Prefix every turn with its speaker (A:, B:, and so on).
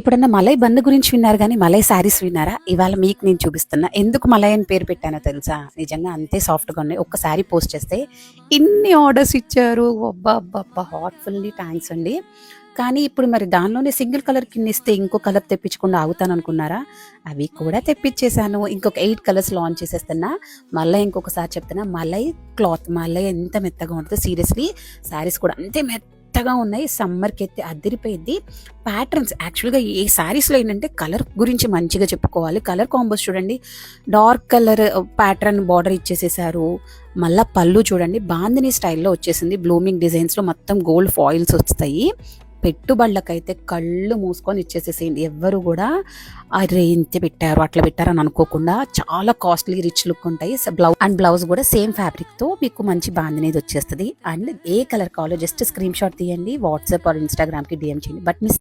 A: ఎప్పుడన్నా మలై బన్ను గురించి విన్నారు గానీ, మలై శారీస్ విన్నారా? ఇవాళ మీకు నేను చూపిస్తున్నా. ఎందుకు మలై అని పేరు పెట్టానో తెలుసా? నిజంగా అంతే సాఫ్ట్‌గా ఉన్నాయి. ఒక్క శారీ పోస్ట్ చేస్తే ఇన్ని ఆర్డర్స్ ఇచ్చారు. అబ్బా! అబ్బబ్బా! హార్ట్‌ఫుల్లీ థాంక్స్ అండి. కానీ ఇప్పుడు మరి దానిలోనే సింగిల్ కలర్ కిన్నిస్తే ఇంకో కలర్ తెప్పించకుండా ఆగుతాననుకున్నారా? అవి కూడా తెప్పించేసాను. ఇంకొక 8 కలర్స్ లాంచ్ చేసేస్తున్నా. మళ్ళా ఇంకొకసారి చెప్తున్నా, మలై క్లాత్ మలై ఎంత మెత్తగా ఉంటదో సీరియస్‌లీ శారీస్ కూడా అంతే మెత్తగా ఉన్నాయి. సమ్మర్‌కి అయితే అదిరిపోయిద్ది. ప్యాటర్న్స్ యాక్చువల్‌గా ఈ శారీస్‌లో ఏంటంటే కలర్ గురించి మంచిగా చెప్పుకోవాలి. కలర్ కాంబోస్ చూడండి. డార్క్ కలర్ ప్యాటర్న్ బార్డర్ ఇచ్చేసేసారు. మళ్ళా పళ్ళు చూడండి బాందిని స్టైల్‌లో వచ్చేసింది. బ్లూమింగ్ డిజైన్స్‌లో మొత్తం గోల్డ్ ఫాయిల్స్ వస్తాయి. పెట్టుబడులకైతే కళ్ళు మూసుకొని ఇచ్చేసేసేయండి. ఎవ్వరు కూడా అరే ఇంత పెట్టారు అట్లా పెట్టారు అని అనుకోకుండా చాలా కాస్ట్లీ రిచ్ లుక్ ఉంటాయి. బ్లౌజ్ కూడా సేమ్ ఫ్యాబ్రిక్తో మీకు మంచి బాందినేది వచ్చేస్తుంది. అండ్ ఏ కలర్ కావాలో జస్ట్ స్క్రీన్ షాట్ తీయండి, వాట్సాప్ ఆర్ ఇన్స్టాగ్రామ్కి డిఎం చేయండి. But miss